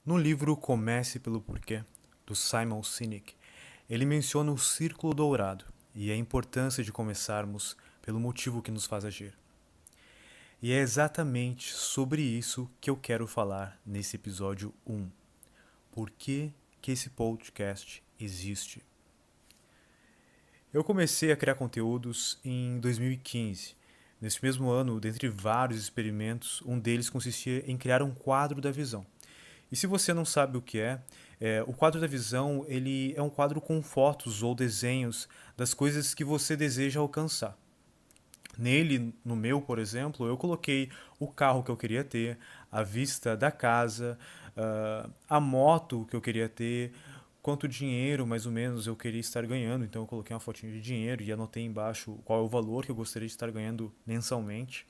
No livro Comece pelo Porquê, do Simon Sinek, ele menciona o círculo dourado e a importância de começarmos pelo motivo que nos faz agir. E é exatamente sobre isso que eu quero falar nesse episódio 1. Por que esse podcast existe? Eu comecei a criar conteúdos em 2015. Nesse mesmo ano, dentre vários experimentos, um deles consistia em criar um quadro da visão. E se você não sabe o que o quadro da visão ele é um quadro com fotos ou desenhos das coisas que você deseja alcançar. Nele, no meu, por exemplo, eu coloquei o carro que eu queria ter, a vista da casa, a moto que eu queria ter, quanto dinheiro mais ou menos eu queria estar ganhando. Então eu coloquei uma fotinha de dinheiro e anotei embaixo qual é o valor que eu gostaria de estar ganhando mensalmente,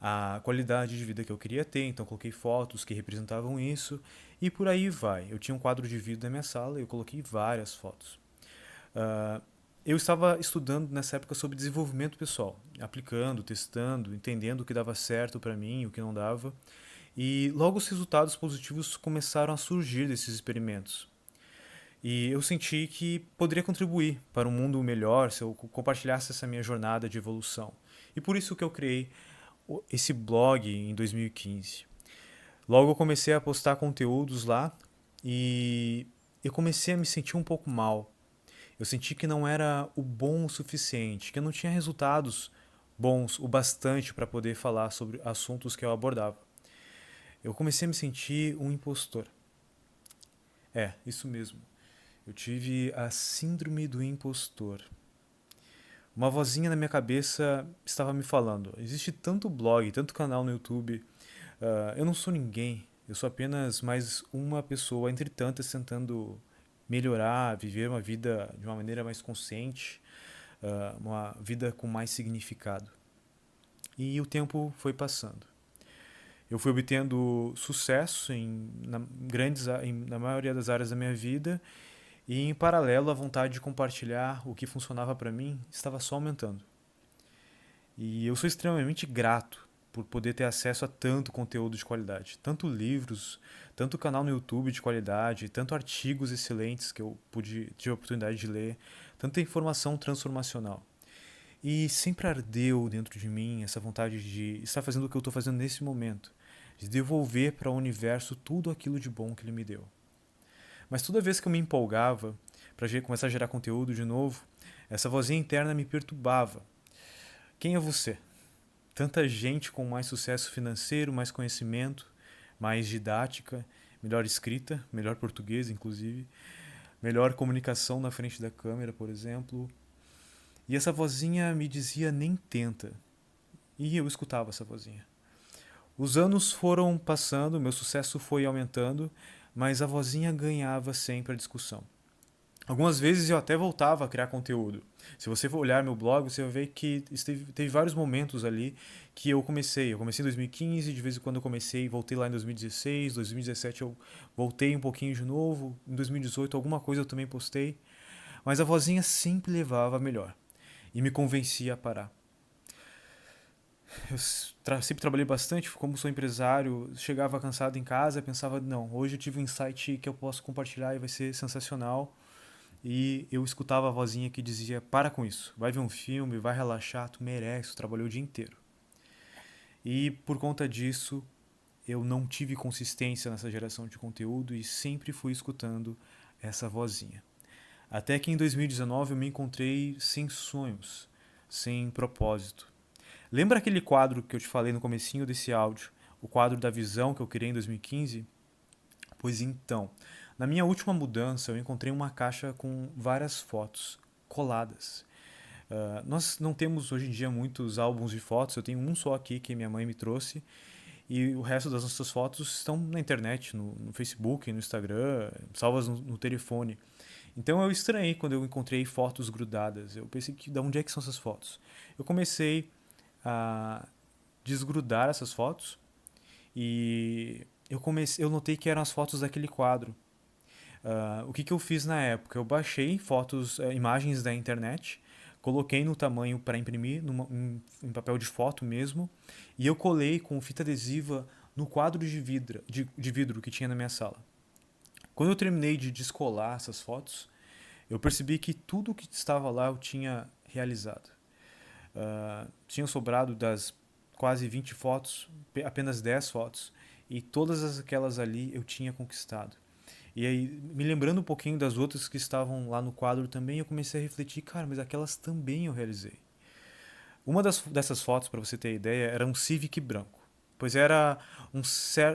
a qualidade de vida que eu queria ter, então coloquei fotos que representavam isso e por aí vai. Eu tinha um quadro de vida na minha sala e eu coloquei várias fotos. Uh, eu estava estudando nessa época sobre desenvolvimento pessoal, aplicando, testando, entendendo o que dava certo para mim e o que não dava. E logo os resultados positivos começaram a surgir desses experimentos. E eu senti que poderia contribuir para um mundo melhor se eu compartilhasse essa minha jornada de evolução. E por isso que eu criei esse blog em 2015. Logo eu comecei a postar conteúdos lá e eu comecei a me sentir um pouco mal. Eu senti que não era o bom o suficiente, que eu não tinha resultados bons o bastante para poder falar sobre assuntos que eu abordava. Eu comecei a me sentir um impostor. É, isso mesmo. Eu tive a síndrome do impostor. Uma vozinha na minha cabeça estava me falando: existe tanto blog, tanto canal no YouTube, eu não sou ninguém, eu sou apenas mais uma pessoa entre tantas tentando melhorar, viver uma vida de uma maneira mais consciente, uma vida com mais significado. E o tempo foi passando. Eu fui obtendo sucesso na maioria das áreas da minha vida e, em paralelo, a vontade de compartilhar o que funcionava para mim estava só aumentando. E eu sou extremamente grato por poder ter acesso a tanto conteúdo de qualidade, tanto livros, tanto canal no YouTube de qualidade, tanto artigos excelentes que eu tive a oportunidade de ler, tanta informação transformacional. E sempre ardeu dentro de mim essa vontade de estar fazendo o que eu estou fazendo nesse momento, de devolver para o universo tudo aquilo de bom que ele me deu. Mas toda vez que eu me empolgava para começar a gerar conteúdo de novo, essa vozinha interna me perturbava. Quem é você? Tanta gente com mais sucesso financeiro, mais conhecimento, mais didática, melhor escrita, melhor português, inclusive, melhor comunicação na frente da câmera, por exemplo. E essa vozinha me dizia: nem tenta. E eu escutava essa vozinha. Os anos foram passando, meu sucesso foi aumentando, mas a vozinha ganhava sempre a discussão. Algumas vezes eu até voltava a criar conteúdo. Se você for olhar meu blog, você vai ver que teve vários momentos ali que eu comecei. Eu comecei em 2015, de vez em quando eu comecei, voltei lá em 2016, 2017 eu voltei um pouquinho de novo, em 2018 alguma coisa eu também postei, mas a vozinha sempre levava a melhor e me convencia a parar. Eu sempre trabalhei bastante, como sou empresário, chegava cansado em casa, pensava, não, hoje eu tive um insight que eu posso compartilhar e vai ser sensacional. E eu escutava a vozinha que dizia: para com isso, vai ver um filme, vai relaxar, tu merece, tu trabalhou o dia inteiro. E por conta disso, eu não tive consistência nessa geração de conteúdo e sempre fui escutando essa vozinha. Até que em 2019 eu me encontrei sem sonhos, sem propósito. Lembra aquele quadro que eu te falei no comecinho desse áudio, o quadro da visão que eu criei em 2015? Pois então, na minha última mudança eu encontrei uma caixa com várias fotos coladas. Nós não temos hoje em dia muitos álbuns de fotos, eu tenho um só aqui que minha mãe me trouxe e o resto das nossas fotos estão na internet, no Facebook, no Instagram, salvas no telefone. Então eu estranhei quando eu encontrei fotos grudadas. Eu pensei que de onde é que são essas fotos? Eu comecei a desgrudar essas fotos e eu notei que eram as fotos daquele quadro. O que eu fiz na época? Eu baixei fotos, imagens da internet, coloquei no tamanho para imprimir, em papel de foto mesmo, e eu colei com fita adesiva no quadro de vidro que tinha na minha sala. Quando eu terminei de descolar essas fotos, eu percebi que tudo que estava lá eu tinha realizado. Tinham sobrado das quase 20 fotos, apenas 10 fotos, e todas aquelas ali eu tinha conquistado. E aí, me lembrando um pouquinho das outras que estavam lá no quadro também, eu comecei a refletir, cara, mas aquelas também eu realizei. Dessas fotos, para você ter ideia, era um Civic branco, pois era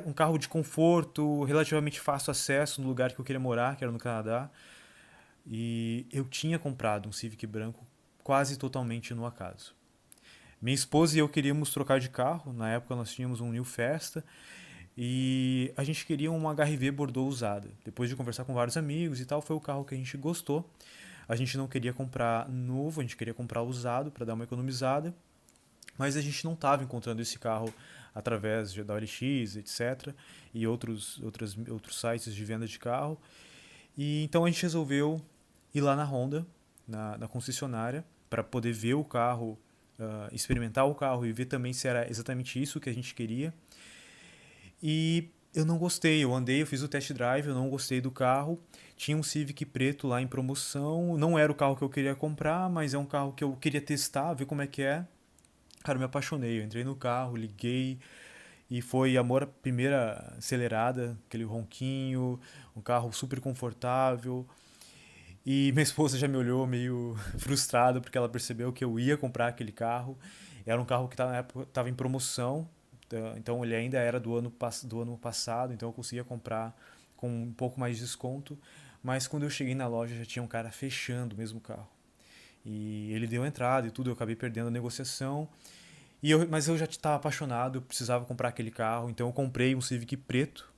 um carro de conforto, relativamente fácil acesso no lugar que eu queria morar, que era no Canadá, e eu tinha comprado um Civic branco quase totalmente no acaso. Minha esposa e eu queríamos trocar de carro, na época nós tínhamos um New Festa, e a gente queria uma HRV Bordeaux usada. Depois de conversar com vários amigos e tal, foi o carro que a gente gostou. A gente não queria comprar novo, a gente queria comprar usado para dar uma economizada, mas a gente não estava encontrando esse carro através da OLX, etc. e outros sites de venda de carro. E então a gente resolveu ir lá na Honda, na concessionária, para poder ver o carro, experimentar o carro e ver também se era exatamente isso que a gente queria. E eu não gostei, eu fiz o test drive, eu não gostei do carro. Tinha um Civic preto lá em promoção, não era o carro que eu queria comprar, mas é um carro que eu queria testar, ver como é que é. Cara, eu me apaixonei, eu entrei no carro, liguei e foi amor à primeira acelerada, aquele ronquinho, um carro super confortável. E minha esposa já me olhou meio frustrada porque ela percebeu que eu ia comprar aquele carro. Era um carro que na época estava em promoção, então ele ainda era do ano passado, então eu conseguia comprar com um pouco mais de desconto. Mas quando eu cheguei na loja já tinha um cara fechando o mesmo carro. E ele deu entrada e tudo, eu acabei perdendo a negociação. Mas eu já estava apaixonado, eu precisava comprar aquele carro, então eu comprei um Civic preto.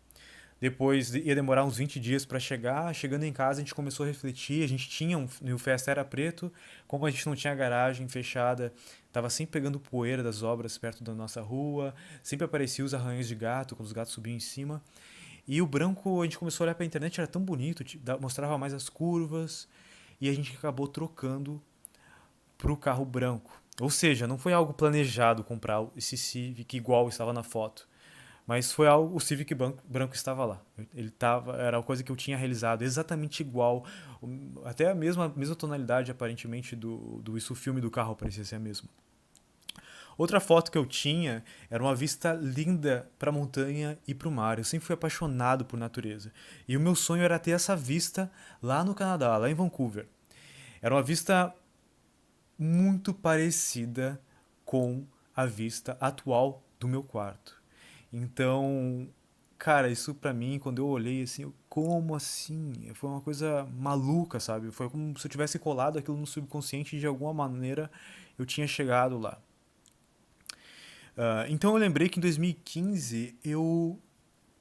Depois ia demorar uns 20 dias para chegar. Chegando em casa, a gente começou a refletir. A gente tinha o Fiesta era preto, como a gente não tinha garagem fechada, tava sempre pegando poeira das obras perto da nossa rua, sempre aparecia os arranhões de gato, quando os gatos subiam em cima. E o branco, a gente começou a olhar para a internet, era tão bonito, mostrava mais as curvas, e a gente acabou trocando pro carro branco. Ou seja, não foi algo planejado comprar esse Civic igual estava na foto. Mas foi algo, o Civic branco estava lá. Ele tava, era uma coisa que eu tinha realizado exatamente igual, até a mesma tonalidade aparentemente do isso filme do carro parecia ser a mesma. Outra foto que eu tinha era uma vista linda para a montanha e para o mar. Eu sempre fui apaixonado por natureza. E o meu sonho era ter essa vista lá no Canadá, lá em Vancouver. Era uma vista muito parecida com a vista atual do meu quarto. Então, cara, isso pra mim, quando eu olhei assim, como assim? Foi uma coisa maluca, sabe? Foi como se eu tivesse colado aquilo no subconsciente e de alguma maneira eu tinha chegado lá. Então eu lembrei que em 2015 eu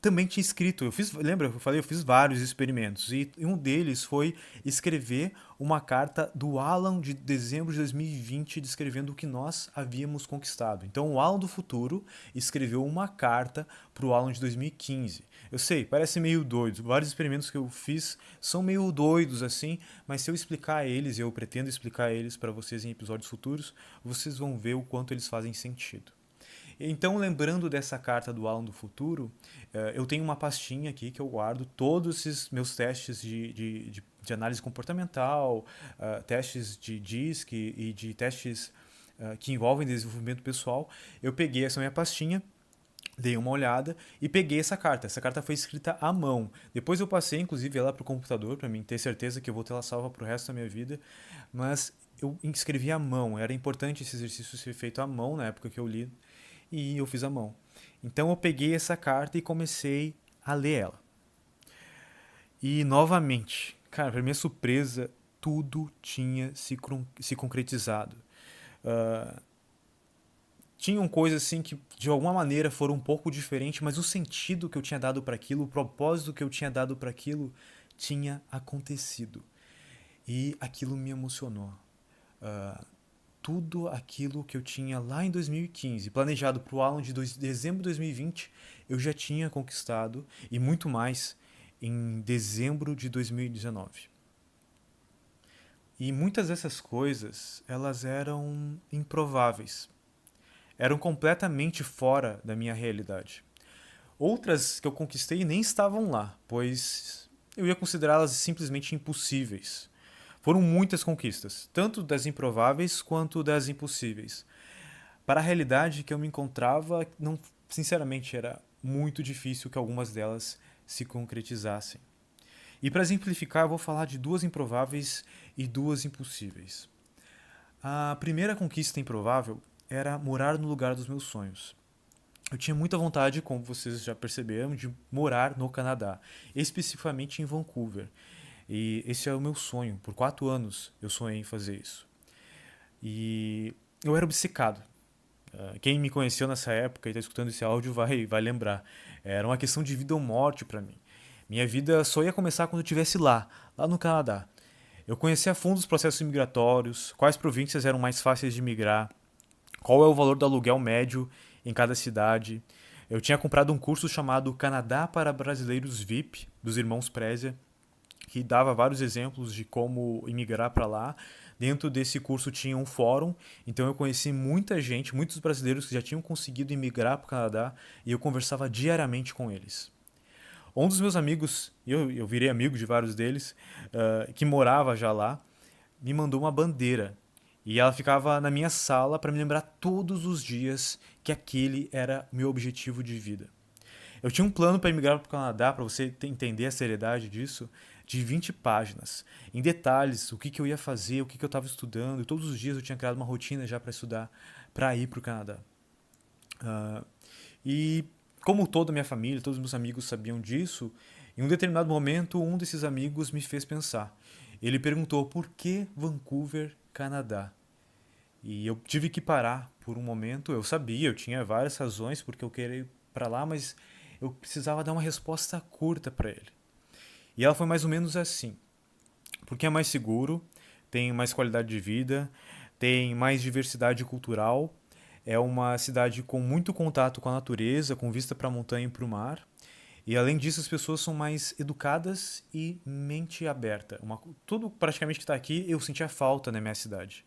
também tinha escrito, lembra, eu falei, eu fiz vários experimentos e um deles foi escrever uma carta do Alan de dezembro de 2020 descrevendo o que nós havíamos conquistado. Então o Alan do futuro escreveu uma carta para o Alan de 2015. Eu sei, parece meio doido, vários experimentos que eu fiz são meio doidos assim, mas se eu explicar eles, e eu pretendo explicar eles para vocês em episódios futuros, vocês vão ver o quanto eles fazem sentido. Então, lembrando dessa carta do Alan do futuro, eu tenho uma pastinha aqui que eu guardo todos esses meus testes de análise comportamental, testes de DISC e de testes que envolvem desenvolvimento pessoal. Eu peguei essa minha pastinha, dei uma olhada e peguei essa carta. Essa carta foi escrita à mão. Depois eu passei, inclusive, ela para o computador, para mim ter certeza que eu vou ter ela salva para o resto da minha vida. Mas eu escrevi à mão. Era importante esse exercício ser feito à mão na época que eu li e eu fiz à mão. Então eu peguei essa carta e comecei a ler ela. E novamente, cara, para minha surpresa, tudo tinha se concretizado. Uh, Tinham coisas assim que de alguma maneira foram um pouco diferentes, mas o sentido que eu tinha dado para aquilo, o propósito que eu tinha dado para aquilo, tinha acontecido. E aquilo me emocionou. Uh, Tudo aquilo que eu tinha lá em 2015, planejado para o Alan de dezembro de 2020, eu já tinha conquistado e muito mais em dezembro de 2019. E muitas dessas coisas, elas eram improváveis. Eram completamente fora da minha realidade. Outras que eu conquistei nem estavam lá, pois eu ia considerá-las simplesmente impossíveis. Foram muitas conquistas, tanto das improváveis quanto das impossíveis. Para a realidade que eu me encontrava, não, sinceramente, era muito difícil que algumas delas se concretizassem. E para exemplificar, eu vou falar de duas improváveis e duas impossíveis. A primeira conquista improvável era morar no lugar dos meus sonhos. Eu tinha muita vontade, como vocês já perceberam, de morar no Canadá, especificamente em Vancouver. E esse é o meu sonho. Por 4 anos eu sonhei em fazer isso. E eu era obcecado. Quem me conheceu nessa época e está escutando esse áudio vai lembrar. Era uma questão de vida ou morte para mim. Minha vida só ia começar quando eu estivesse lá no Canadá. Eu conheci a fundo os processos migratórios, quais províncias eram mais fáceis de migrar, qual é o valor do aluguel médio em cada cidade. Eu tinha comprado um curso chamado Canadá para Brasileiros VIP, dos irmãos Prezia, que dava vários exemplos de como imigrar para lá. Dentro desse curso tinha um fórum, então eu conheci muita gente, muitos brasileiros que já tinham conseguido imigrar para o Canadá e eu conversava diariamente com eles. Um dos meus amigos, eu virei amigo de vários deles, que morava já lá, me mandou uma bandeira. E ela ficava na minha sala para me lembrar todos os dias que aquele era meu objetivo de vida. Eu tinha um plano para emigrar para o Canadá, para você entender a seriedade disso, de 20 páginas. Em detalhes, o que eu ia fazer, o que eu estava estudando. E todos os dias eu tinha criado uma rotina já para estudar, para ir para o Canadá. Uh, e como toda a minha família, todos os meus amigos sabiam disso, em um determinado momento, um desses amigos me fez pensar. Ele perguntou por que Vancouver, Canadá? E eu tive que parar por um momento. Eu sabia, eu tinha várias razões porque eu queria ir para lá, mas eu precisava dar uma resposta curta para ele. E ela foi mais ou menos assim: porque é mais seguro, tem mais qualidade de vida, tem mais diversidade cultural, é uma cidade com muito contato com a natureza, com vista para a montanha e para o mar. E além disso, as pessoas são mais educadas e mente aberta. Tudo praticamente que está aqui eu sentia falta na minha cidade.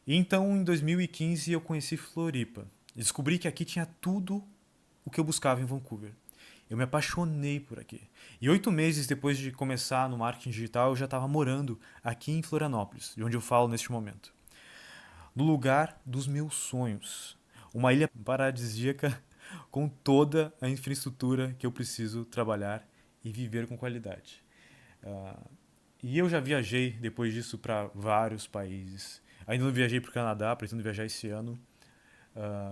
E então, em 2015, eu conheci Floripa. Descobri que aqui tinha tudo o que eu buscava em Vancouver. Eu me apaixonei por aqui. E 8 meses depois de começar no marketing digital, eu já estava morando aqui em Florianópolis, de onde eu falo neste momento. No lugar dos meus sonhos. Uma ilha paradisíaca com toda a infraestrutura que eu preciso trabalhar e viver com qualidade. Uh, e eu já viajei depois disso para vários países. Ainda não viajei para o Canadá, pretendo viajar esse ano.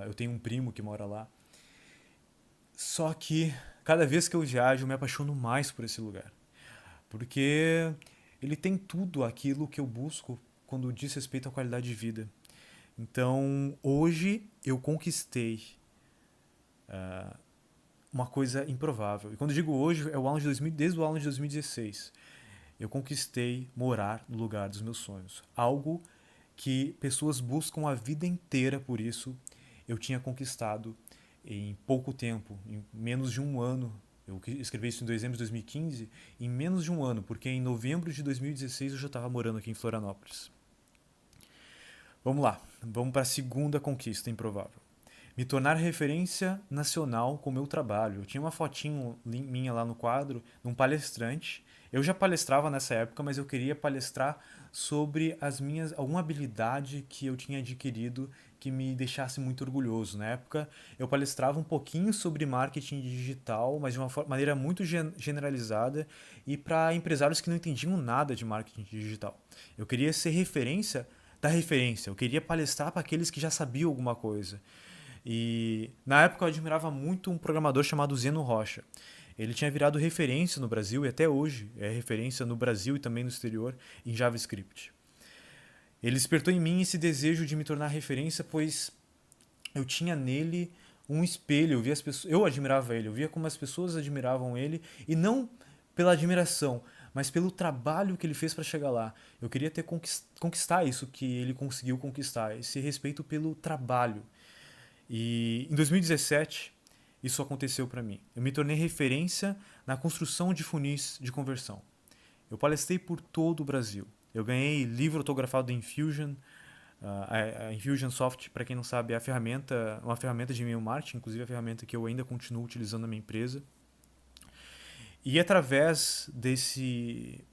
Eu tenho um primo que mora lá. Só que cada vez que eu viajo, eu me apaixono mais por esse lugar. Porque ele tem tudo aquilo que eu busco quando diz respeito à qualidade de vida. Então, hoje eu conquistei uma coisa improvável. E quando eu digo hoje, é o ano de 2000, desde o ano de 2016. Eu conquistei morar no lugar dos meus sonhos. Algo que pessoas buscam a vida inteira por isso, eu tinha conquistado em pouco tempo, em menos de um ano. Eu escrevi isso em dezembro de 2015, em menos de um ano, porque em novembro de 2016 eu já estava morando aqui em Florianópolis. Vamos lá, vamos para a segunda conquista improvável. Me tornar referência nacional com o meu trabalho. Eu tinha uma fotinho minha lá no quadro, num palestrante. Eu já palestrava nessa época, mas eu queria palestrar sobre alguma habilidade que eu tinha adquirido que me deixasse muito orgulhoso. Na época, eu palestrava um pouquinho sobre marketing digital, mas de uma maneira muito generalizada e para empresários que não entendiam nada de marketing digital. Eu queria ser referência da referência. Eu queria palestrar para aqueles que já sabiam alguma coisa. E na época eu admirava muito um programador chamado Zeno Rocha. Ele tinha virado referência no Brasil e até hoje é referência no Brasil e também no exterior em JavaScript. Ele despertou em mim esse desejo de me tornar referência, pois eu tinha nele um espelho. Eu admirava ele, eu via como as pessoas admiravam ele e não pela admiração, mas pelo trabalho que ele fez para chegar lá. Eu queria conquistar isso que ele conseguiu conquistar, esse respeito pelo trabalho. E em 2017, isso aconteceu para mim. Eu me tornei referência na construção de funis de conversão. Eu palestrei por todo o Brasil. Eu ganhei livro autografado da Infusion. A Infusionsoft, para quem não sabe, é uma ferramenta de e-mail marketing, inclusive a ferramenta que eu ainda continuo utilizando na minha empresa. E através desse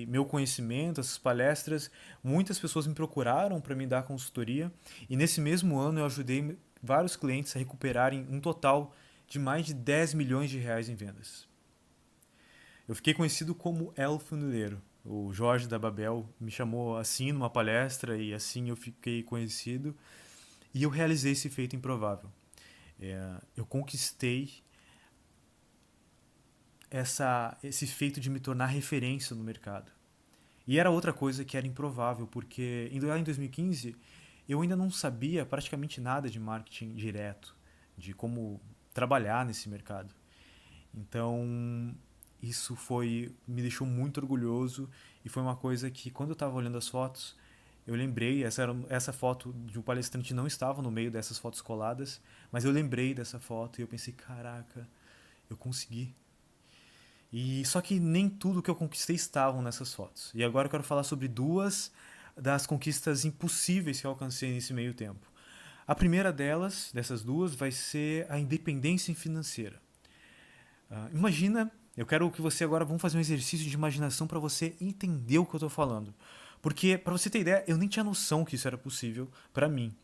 meu conhecimento, essas palestras, muitas pessoas me procuraram para me dar consultoria. E nesse mesmo ano eu ajudei vários clientes a recuperarem um total de mais de 10 milhões de reais em vendas. Eu fiquei conhecido como El Fundileiro. O Jorge da Babel me chamou assim numa palestra e assim eu fiquei conhecido. E eu realizei esse feito improvável. Eu conquistei esse feito de me tornar referência no mercado. E era outra coisa que era improvável, porque lá em 2015 eu ainda não sabia praticamente nada de marketing direto, de como trabalhar nesse mercado. Então, isso me deixou muito orgulhoso e foi uma coisa que quando eu estava olhando as fotos, eu lembrei, essa foto de um palestrante não estava no meio dessas fotos coladas, mas eu lembrei dessa foto e eu pensei, caraca, eu consegui. E só que nem tudo que eu conquistei estavam nessas fotos. E agora eu quero falar sobre duas das conquistas impossíveis que eu alcancei nesse meio tempo. A primeira dessas duas, vai ser a independência financeira. Imagina, eu quero que você agora vamos fazer um exercício de imaginação para você entender o que eu estou falando. Porque, para você ter ideia, eu nem tinha noção que isso era possível para mim.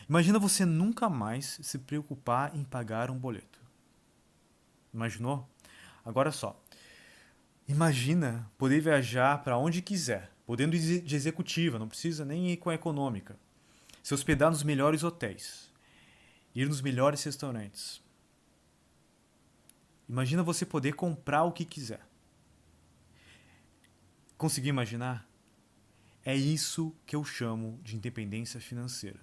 Imagina você nunca mais se preocupar em pagar um boleto. Imaginou? Agora só. Imagina poder viajar para onde quiser, podendo ir de executiva, não precisa nem ir com a econômica. Se hospedar nos melhores hotéis, ir nos melhores restaurantes. Imagina você poder comprar o que quiser. Conseguiu imaginar? É isso que eu chamo de independência financeira.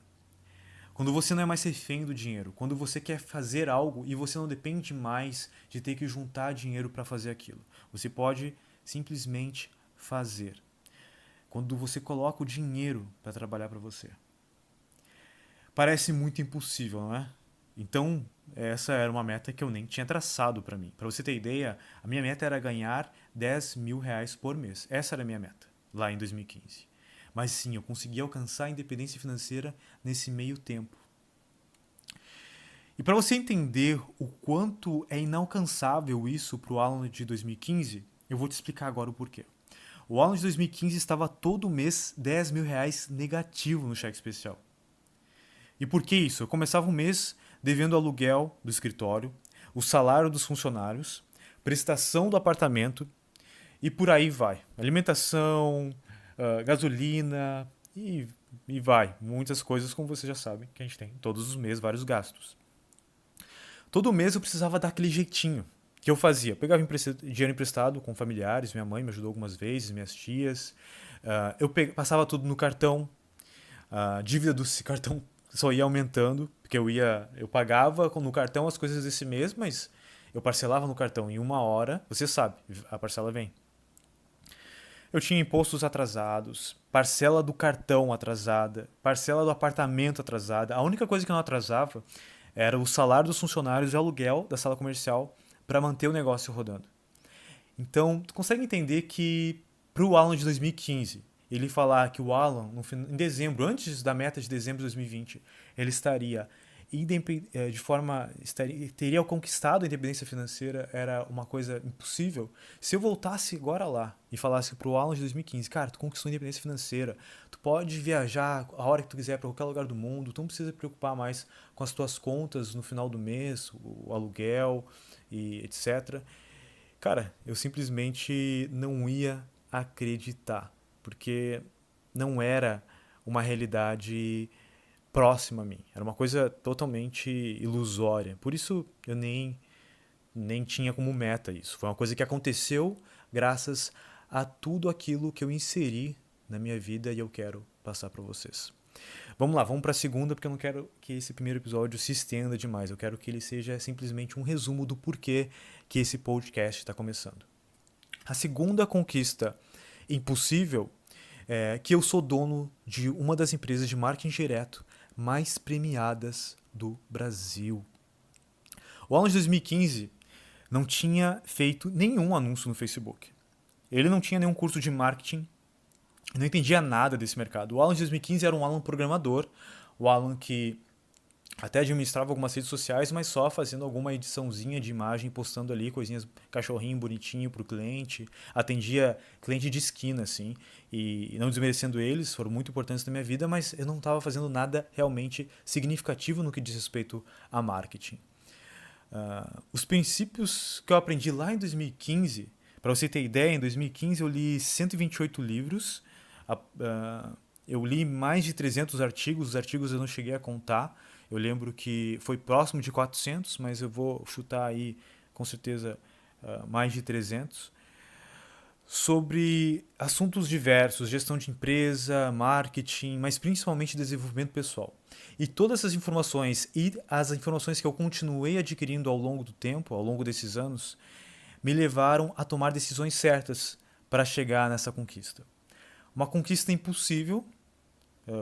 Quando você não é mais refém do dinheiro, quando você quer fazer algo e você não depende mais de ter que juntar dinheiro para fazer aquilo. Você pode simplesmente fazer. Quando você coloca o dinheiro para trabalhar para você. Parece muito impossível, não é? Então, essa era uma meta que eu nem tinha traçado para mim. Para você ter ideia, a minha meta era ganhar 10 mil reais por mês. Essa era a minha meta, lá em 2015. Mas sim, eu consegui alcançar a independência financeira nesse meio tempo. E para você entender o quanto é inalcançável isso para o Alan de 2015, eu vou te explicar agora o porquê. O Alan de 2015 estava todo mês 10 mil reais negativo no cheque especial. E por que isso? Eu começava o mês devendo o aluguel do escritório, o salário dos funcionários, prestação do apartamento e por aí vai. Alimentação, gasolina e vai. Muitas coisas, como você já sabe, que a gente tem todos os meses vários gastos. Todo mês eu precisava dar aquele jeitinho que eu fazia. Pegava dinheiro emprestado com familiares, minha mãe me ajudou algumas vezes, minhas tias. Eu passava tudo no cartão. A dívida do cartão só ia aumentando, porque eu pagava no cartão as coisas desse mês, mas eu parcelava no cartão em uma hora, você sabe, a parcela vem. Eu tinha impostos atrasados, parcela do cartão atrasada, parcela do apartamento atrasada. A única coisa que eu não atrasava era o salário dos funcionários e o aluguel da sala comercial para manter o negócio rodando. Então, tu consegue entender que para o Alan de 2015, ele falar que o Alan, em dezembro, antes da meta de dezembro de 2020, ele teria conquistado a independência financeira, era uma coisa impossível. Se eu voltasse agora lá e falasse pro Alan de 2015, cara, tu conquistou a independência financeira, tu pode viajar a hora que tu quiser para qualquer lugar do mundo, tu não precisa te preocupar mais com as tuas contas no final do mês, o aluguel e etc. Cara, eu simplesmente não ia acreditar, porque não era uma realidade próxima a mim. Era uma coisa totalmente ilusória. Por isso eu nem tinha como meta isso. Foi uma coisa que aconteceu graças a tudo aquilo que eu inseri na minha vida e eu quero passar para vocês. Vamos lá, vamos para a segunda, porque eu não quero que esse primeiro episódio se estenda demais. Eu quero que ele seja simplesmente um resumo do porquê que esse podcast está começando. A segunda conquista impossível é que eu sou dono de uma das empresas de marketing direto mais premiadas do Brasil. O Alan de 2015 não tinha feito nenhum anúncio no Facebook. Ele não tinha nenhum curso de marketing, não entendia nada desse mercado. O Alan de 2015 era um Alan programador, o Alan que Até administrava algumas redes sociais, mas só fazendo alguma ediçãozinha de imagem, postando ali coisinhas, cachorrinho bonitinho pro cliente. Atendia cliente de esquina, assim. E não desmerecendo eles, foram muito importantes na minha vida, mas eu não estava fazendo nada realmente significativo no que diz respeito a marketing. Os princípios que eu aprendi lá em 2015, para você ter ideia, em 2015 eu li 128 livros, eu li mais de 300 artigos, os artigos eu não cheguei a contar, eu lembro que foi próximo de 400, mas eu vou chutar aí com certeza mais de 300, sobre assuntos diversos, gestão de empresa, marketing, mas principalmente desenvolvimento pessoal. E todas essas informações e as informações que eu continuei adquirindo ao longo do tempo, ao longo desses anos, me levaram a tomar decisões certas para chegar nessa conquista. Uma conquista impossível,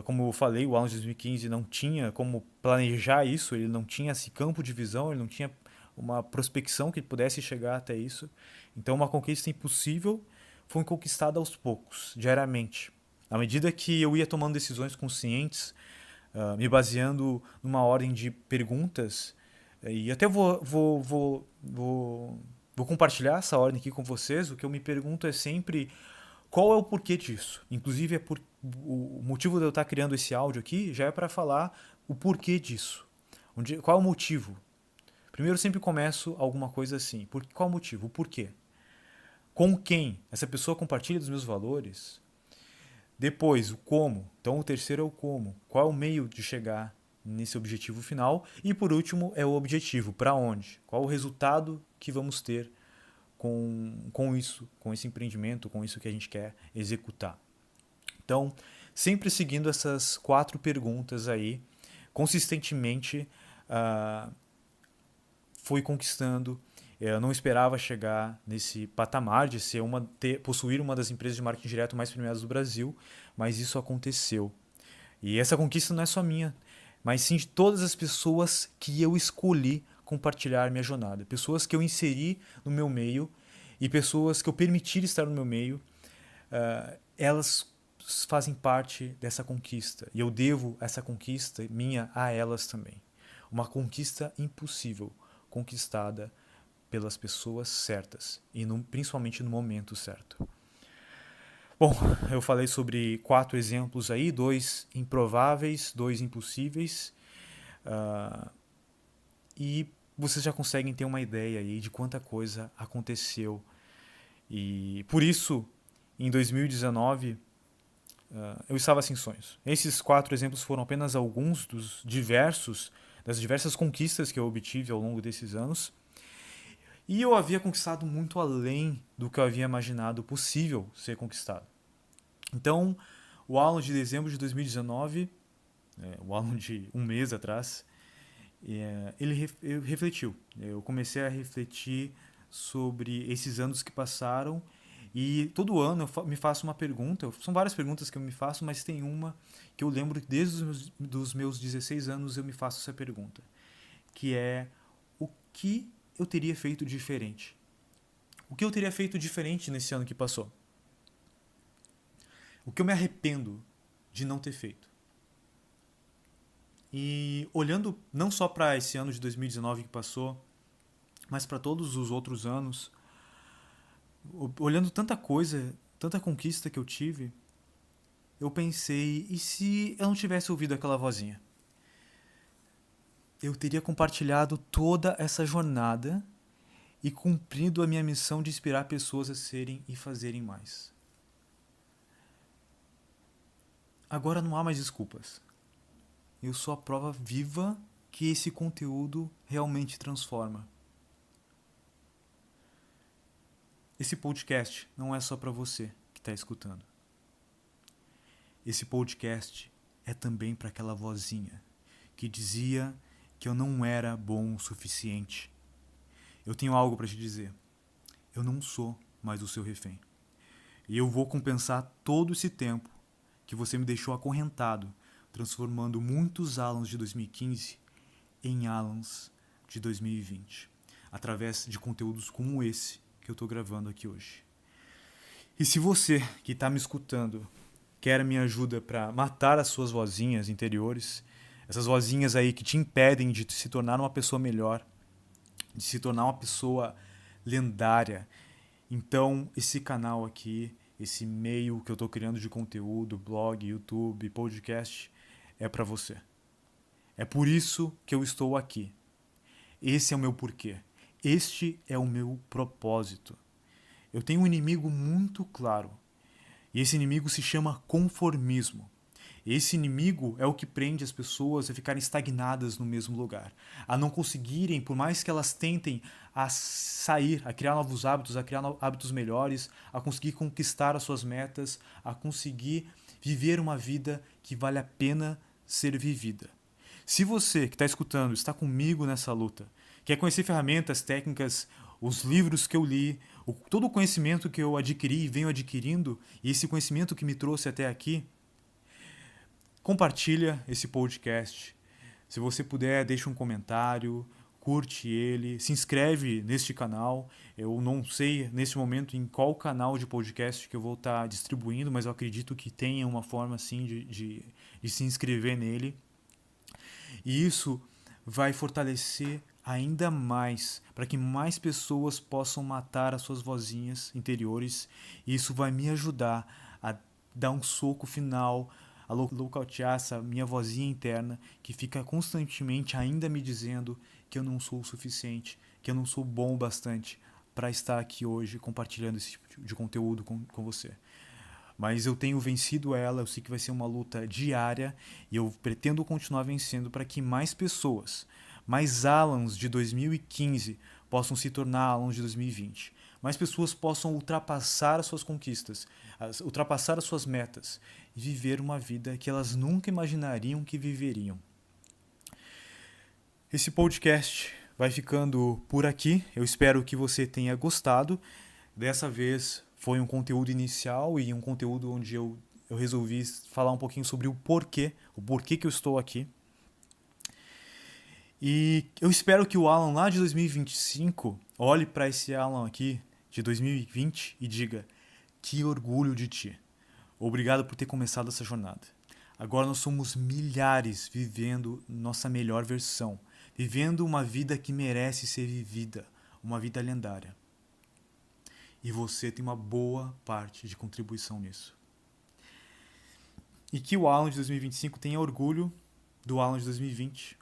como eu falei, o ano de 2015 não tinha como planejar isso, ele não tinha esse campo de visão, ele não tinha uma prospecção que pudesse chegar até isso. Então, uma conquista impossível foi conquistada aos poucos, diariamente. À medida que eu ia tomando decisões conscientes, me baseando numa ordem de perguntas, e até vou compartilhar essa ordem aqui com vocês. O que eu me pergunto é sempre qual é o porquê disso. Inclusive, o motivo de eu estar criando esse áudio aqui já é para falar o porquê disso. Qual é o motivo? Primeiro, eu sempre começo alguma coisa assim. Qual é o motivo? O porquê? Com quem essa pessoa compartilha dos meus valores? Depois, o como. Então, o terceiro é o como. Qual é o meio de chegar nesse objetivo final? E, por último, é o objetivo. Para onde? Qual o resultado que vamos ter com isso, com esse empreendimento, com isso que a gente quer executar? Então, sempre seguindo essas 4 perguntas aí, consistentemente fui conquistando. Eu não esperava chegar nesse patamar de ser possuir uma das empresas de marketing direto mais premiadas do Brasil, mas isso aconteceu. E essa conquista não é só minha, mas sim de todas as pessoas que eu escolhi compartilhar minha jornada. Pessoas que eu inseri no meu meio e pessoas que eu permiti estar no meu meio, elas fazem parte dessa conquista. E eu devo essa conquista minha a elas também. Uma conquista impossível, conquistada pelas pessoas certas e principalmente no momento certo. Bom, eu falei sobre 4 exemplos aí, 2 improváveis, 2 impossíveis, e vocês já conseguem ter uma ideia aí de quanta coisa aconteceu. E por isso, em 2019, eu estava sem sonhos. Esses 4 exemplos foram apenas alguns das diversas conquistas que eu obtive ao longo desses anos. E eu havia conquistado muito além do que eu havia imaginado possível ser conquistado. Então, o Alan de dezembro de 2019, o Alan de um mês atrás, ele refletiu. Eu comecei a refletir sobre esses anos que passaram e todo ano eu me faço uma pergunta. São várias perguntas que eu me faço, mas tem uma que eu lembro que desde os meus 16 anos eu me faço essa pergunta, que é: o que eu teria feito diferente? O que eu teria feito diferente nesse ano que passou? O que eu me arrependo de não ter feito? E olhando não só para esse ano de 2019 que passou, mas para todos os outros anos, olhando tanta coisa, tanta conquista que eu tive, eu pensei: e se eu não tivesse ouvido aquela vozinha? Eu teria compartilhado toda essa jornada e cumprido a minha missão de inspirar pessoas a serem e fazerem mais. Agora não há mais desculpas. Eu sou a prova viva que esse conteúdo realmente transforma. Esse podcast não é só para você que está escutando. Esse podcast é também para aquela vozinha que dizia que eu não era bom o suficiente. Eu tenho algo para te dizer. Eu não sou mais o seu refém. E eu vou compensar todo esse tempo que você me deixou acorrentado, transformando muitos Alans de 2015 em Alans de 2020, através de conteúdos como esse que eu estou gravando aqui hoje. E se você que está me escutando quer minha ajuda para matar as suas vozinhas interiores, essas vozinhas aí que te impedem de se tornar uma pessoa melhor, de se tornar uma pessoa lendária. Então, esse canal aqui, esse meio que eu estou criando de conteúdo, blog, YouTube, podcast, é para você. É por isso que eu estou aqui. Esse é o meu porquê. Este é o meu propósito. Eu tenho um inimigo muito claro. E esse inimigo se chama conformismo. Esse inimigo é o que prende as pessoas a ficarem estagnadas no mesmo lugar, a não conseguirem, por mais que elas tentem, a sair, a criar novos hábitos, a criar hábitos melhores, a conseguir conquistar as suas metas, a conseguir viver uma vida que vale a pena ser vivida. Se você que está escutando está comigo nessa luta, quer conhecer ferramentas, técnicas, os livros que eu li, todo o conhecimento que eu adquiri e venho adquirindo, e esse conhecimento que me trouxe até aqui, compartilha esse podcast. Se você puder, deixa um comentário, curte ele, se inscreve neste canal. Eu não sei neste momento em qual canal de podcast que eu vou estar distribuindo, mas eu acredito que tenha uma forma assim de se inscrever nele. E isso vai fortalecer ainda mais, para que mais pessoas possam matar as suas vozinhas interiores. E isso vai me ajudar a dar um soco final, a nocautear essa minha vozinha interna que fica constantemente ainda me dizendo que eu não sou o suficiente, que eu não sou bom o bastante para estar aqui hoje compartilhando esse tipo de conteúdo com você. Mas eu tenho vencido ela, eu sei que vai ser uma luta diária e eu pretendo continuar vencendo para que mais pessoas, mais Alans de 2015 possam se tornar Alans de 2020. Mais pessoas possam ultrapassar as suas conquistas, ultrapassar as suas metas e viver uma vida que elas nunca imaginariam que viveriam. Esse podcast vai ficando por aqui. Eu espero que você tenha gostado. Dessa vez foi um conteúdo inicial e um conteúdo onde eu resolvi falar um pouquinho sobre o porquê que eu estou aqui. E eu espero que o Alan lá de 2025 olhe para esse Alan aqui de 2020 e diga: que orgulho de ti. Obrigado por ter começado essa jornada. Agora nós somos milhares vivendo nossa melhor versão, vivendo uma vida que merece ser vivida, uma vida lendária. E você tem uma boa parte de contribuição nisso. E que o Alan de 2025 tenha orgulho do Alan de 2020,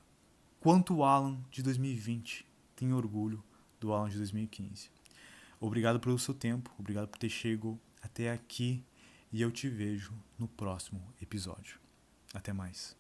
quanto o Alan de 2020 tem orgulho do Alan de 2015. Obrigado pelo seu tempo, obrigado por ter chegado até aqui e eu te vejo no próximo episódio. Até mais.